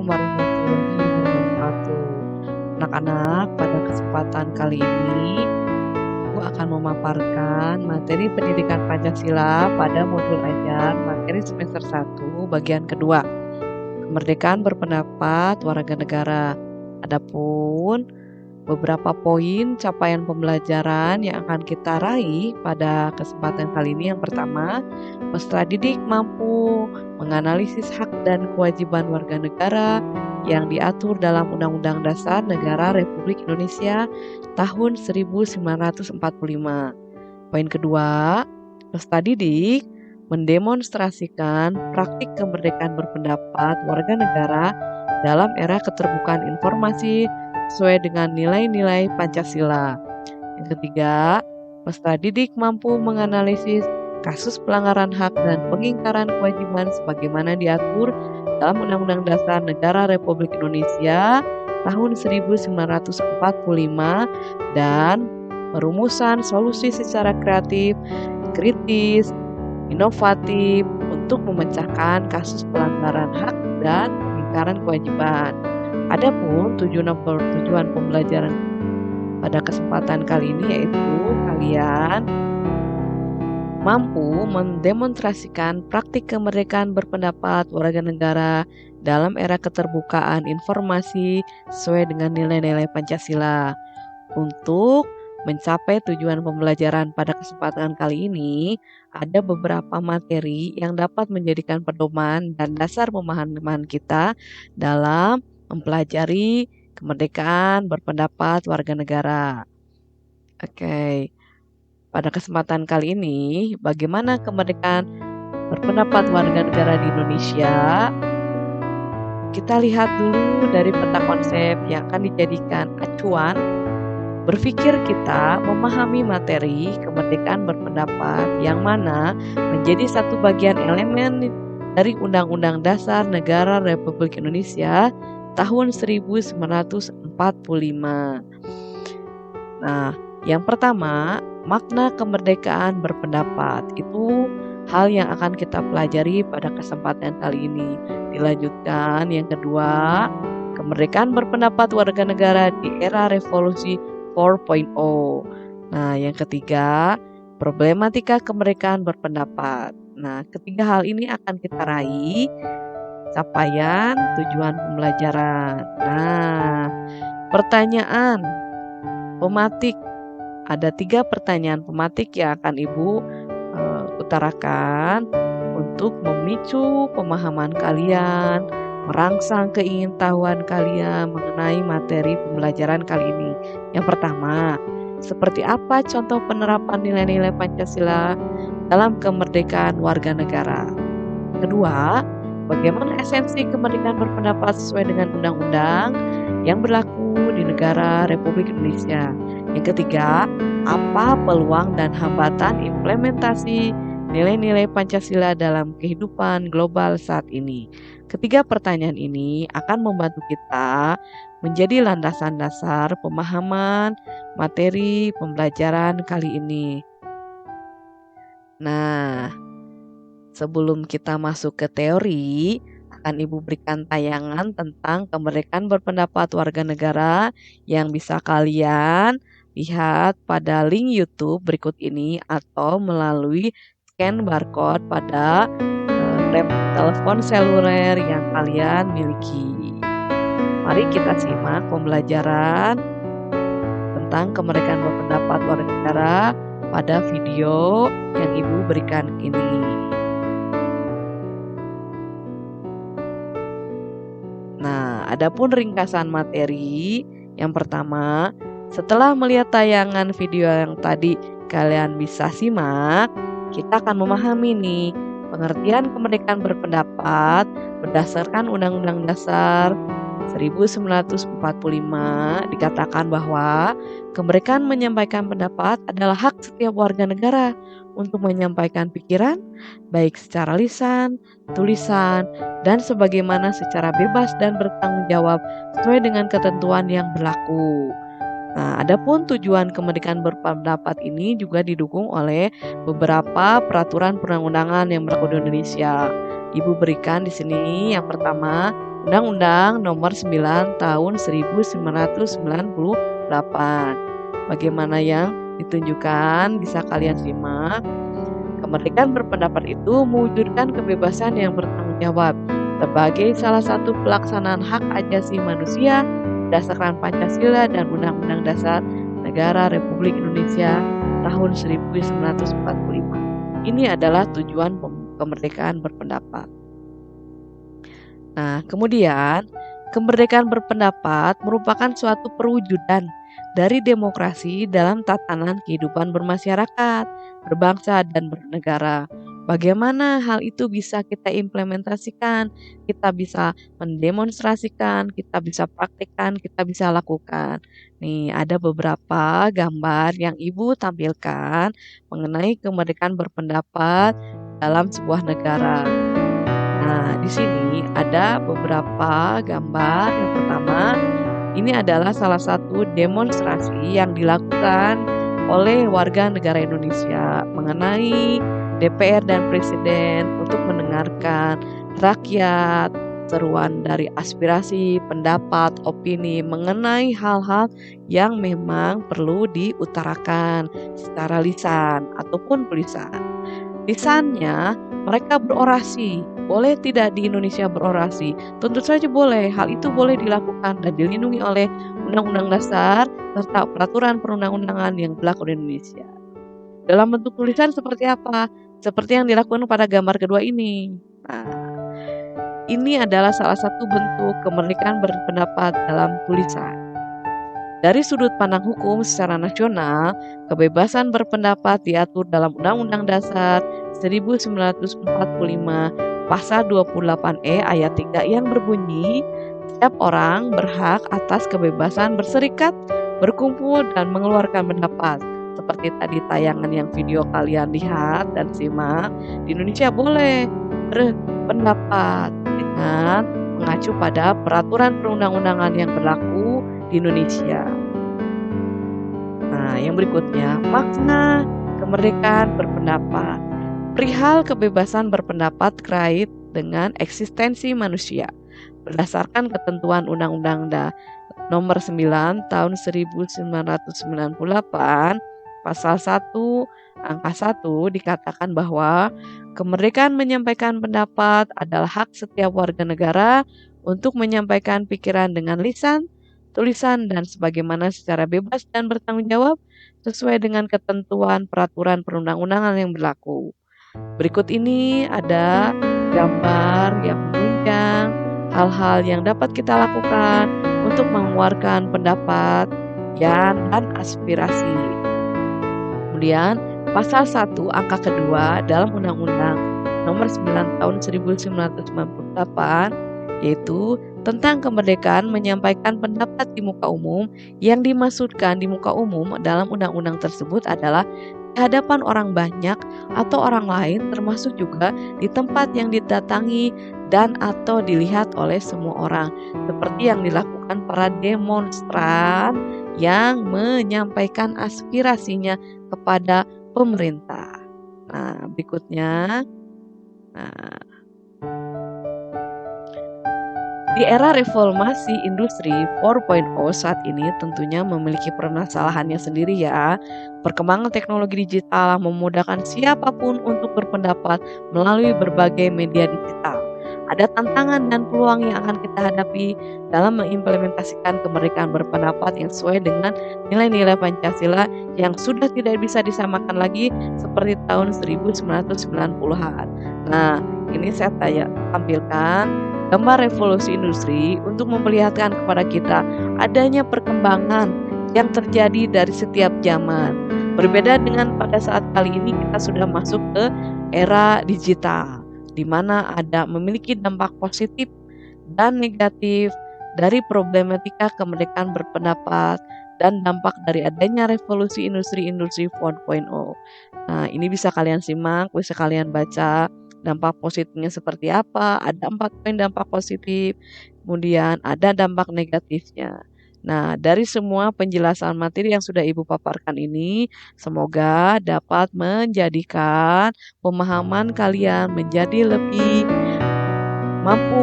warahmatullahi wabarakatuh. Anak-anak, pada kesempatan kali ini, aku akan memaparkan materi pendidikan Pancasila pada modul ajar materi semester 1 bagian kedua, kemerdekaan berpendapat warga negara. Adapun beberapa poin capaian pembelajaran yang akan kita raih pada kesempatan kali ini. Yang pertama, peserta didik mampu menganalisis hak dan kewajiban warga negara yang diatur dalam Undang-Undang Dasar Negara Republik Indonesia tahun 1945. Poin kedua, peserta didik mendemonstrasikan praktik kemerdekaan berpendapat warga negara dalam era keterbukaan informasi sesuai dengan nilai-nilai Pancasila. Yang ketiga, peserta didik mampu menganalisis kasus pelanggaran hak dan pengingkaran kewajiban sebagaimana diatur dalam Undang-Undang Dasar Negara Republik Indonesia tahun 1945 dan perumusan solusi secara kreatif, kritis, inovatif untuk memecahkan kasus pelanggaran hak dan pengingkaran kewajiban. Adapun tujuan pembelajaran pada kesempatan kali ini yaitu kalian mampu mendemonstrasikan praktik kemerdekaan berpendapat warga negara dalam era keterbukaan informasi sesuai dengan nilai-nilai Pancasila. Untuk mencapai tujuan pembelajaran pada kesempatan kali ini, ada beberapa materi yang dapat menjadikan pedoman dan dasar pemahaman kita dalam mempelajari kemerdekaan berpendapat warga negara. Oke, pada kesempatan kali ini, bagaimana kemerdekaan berpendapat warga negara di Indonesia? Kita lihat dulu dari peta konsep yang akan dijadikan acuan berpikir kita memahami materi kemerdekaan berpendapat yang mana menjadi satu bagian elemen dari Undang-Undang Dasar Negara Republik Indonesia tahun 1945. Nah, yang pertama, makna kemerdekaan berpendapat. Itu hal yang akan kita pelajari pada kesempatan kali ini. Dilanjutkan yang kedua, kemerdekaan berpendapat warga negara di era revolusi 4.0. Nah, yang ketiga, problematika kemerdekaan berpendapat. Nah, ketiga hal ini akan kita raih capaian tujuan pembelajaran. Nah, pertanyaan pematik. Ada 3 pertanyaan pematik yang akan Ibu utarakan untuk memicu pemahaman kalian, merangsang keingintahuan kalian mengenai materi pembelajaran kali ini. Yang pertama, seperti apa contoh penerapan nilai-nilai Pancasila dalam kemerdekaan warga negara? Kedua, bagaimana esensi kemerdekaan berpendapat sesuai dengan undang-undang yang berlaku di negara Republik Indonesia? Yang ketiga, apa peluang dan hambatan implementasi nilai-nilai Pancasila dalam kehidupan global saat ini? Ketiga pertanyaan ini akan membantu kita menjadi landasan dasar pemahaman materi pembelajaran kali ini. Nah, sebelum kita masuk ke teori, akan Ibu berikan tayangan tentang kemerdekaan berpendapat warga negara yang bisa kalian lihat pada link YouTube berikut ini atau melalui scan barcode pada telepon seluler yang kalian miliki. Mari kita simak pembelajaran tentang kemerdekaan berpendapat warga negara pada video yang Ibu berikan ini. Nah, adapun ringkasan materi, yang pertama, setelah melihat tayangan video yang tadi kalian bisa simak, kita akan memahami nih pengertian kemerdekaan berpendapat berdasarkan Undang-Undang Dasar 1945 dikatakan bahwa kemerdekaan menyampaikan pendapat adalah hak setiap warga negara untuk menyampaikan pikiran baik secara lisan, tulisan, dan sebagaimana secara bebas dan bertanggung jawab sesuai dengan ketentuan yang berlaku. Nah, adapun tujuan kemerdekaan berpendapat ini juga didukung oleh beberapa peraturan perundang-undangan yang berlaku di Indonesia. Ibu berikan di sini yang pertama, Undang-Undang Nomor 9 Tahun 1998. Bagaimana yang ditunjukkan bisa kalian simak. Kemerdekaan berpendapat itu mewujudkan kebebasan yang bertanggung jawab sebagai salah satu pelaksanaan hak asasi manusia berdasarkan Pancasila dan Undang-Undang Dasar Negara Republik Indonesia tahun 1945. Ini adalah tujuan kemerdekaan berpendapat. Nah, kemudian kemerdekaan berpendapat merupakan suatu perwujudan dari demokrasi dalam tatanan kehidupan bermasyarakat, berbangsa, dan bernegara. Bagaimana hal itu bisa kita implementasikan, kita bisa mendemonstrasikan, kita bisa praktikkan, kita bisa lakukan. Nih, ada beberapa gambar yang Ibu tampilkan mengenai kemerdekaan berpendapat dalam sebuah negara. Nah, di sini ada beberapa gambar. Yang pertama, ini adalah salah satu demonstrasi yang dilakukan oleh warga negara Indonesia mengenai DPR dan Presiden untuk mendengarkan rakyat, seruan dari aspirasi, pendapat, opini mengenai hal-hal yang memang perlu diutarakan secara lisan ataupun tulisan. Lisannya mereka berorasi, boleh tidak di Indonesia berorasi? Tentu saja boleh, hal itu boleh dilakukan dan dilindungi oleh Undang-Undang Dasar serta peraturan perundang-undangan yang berlaku di Indonesia. Dalam bentuk tulisan seperti apa? Seperti yang dilakukan pada gambar kedua ini. Nah, ini adalah salah satu bentuk kemerdekaan berpendapat dalam tulisan. Dari sudut pandang hukum secara nasional, kebebasan berpendapat diatur dalam Undang-Undang Dasar 1945 Pasal 28E ayat 3 yang berbunyi, setiap orang berhak atas kebebasan berserikat, berkumpul, dan mengeluarkan pendapat. Seperti tadi tayangan yang video kalian lihat dan simak, di Indonesia boleh berpendapat dengan mengacu pada peraturan perundang-undangan yang berlaku di Indonesia. Nah, yang berikutnya, makna kemerdekaan berpendapat. Perihal kebebasan berpendapat terkait dengan eksistensi manusia berdasarkan ketentuan Undang-Undang Nomor 9 Tahun 1998 Pasal 1 Angka 1 dikatakan bahwa kemerdekaan menyampaikan pendapat adalah hak setiap warga negara untuk menyampaikan pikiran dengan lisan, tulisan, dan sebagaimana secara bebas dan bertanggung jawab sesuai dengan ketentuan peraturan perundang-undangan yang berlaku. Berikut ini ada gambar yang menunjang hal-hal yang dapat kita lakukan untuk mengeluarkan pendapat dan aspirasi. Kemudian, pasal 1 angka kedua dalam Undang-Undang Nomor 9 Tahun 1998 yaitu tentang kemerdekaan menyampaikan pendapat di muka umum. Yang dimaksudkan di muka umum dalam undang-undang tersebut adalah di hadapan orang banyak atau orang lain, termasuk juga di tempat yang didatangi dan atau dilihat oleh semua orang, seperti yang dilakukan para demonstran yang menyampaikan aspirasinya kepada pemerintah. Nah, berikutnya. Di era reformasi industri 4.0 saat ini tentunya memiliki permasalahannya sendiri ya. Perkembangan teknologi digital memudahkan siapapun untuk berpendapat melalui berbagai media digital. Ada tantangan dan peluang yang akan kita hadapi dalam mengimplementasikan kemerdekaan berpendapat yang sesuai dengan nilai-nilai Pancasila yang sudah tidak bisa disamakan lagi seperti tahun 1990-an. Nah, ini saya tampilkan gambar revolusi industri untuk memperlihatkan kepada kita adanya perkembangan yang terjadi dari setiap zaman. Berbeda dengan pada saat kali ini kita sudah masuk ke era digital, di mana ada memiliki dampak positif dan negatif dari problematika kemerdekaan berpendapat dan dampak dari adanya revolusi industri 4.0. Nah, ini bisa kalian simak, bisa kalian baca. Dampak positifnya seperti apa? Ada 4 poin dampak positif, kemudian ada dampak negatifnya. Nah, dari semua penjelasan materi yang sudah Ibu paparkan ini, semoga dapat menjadikan pemahaman kalian menjadi lebih mampu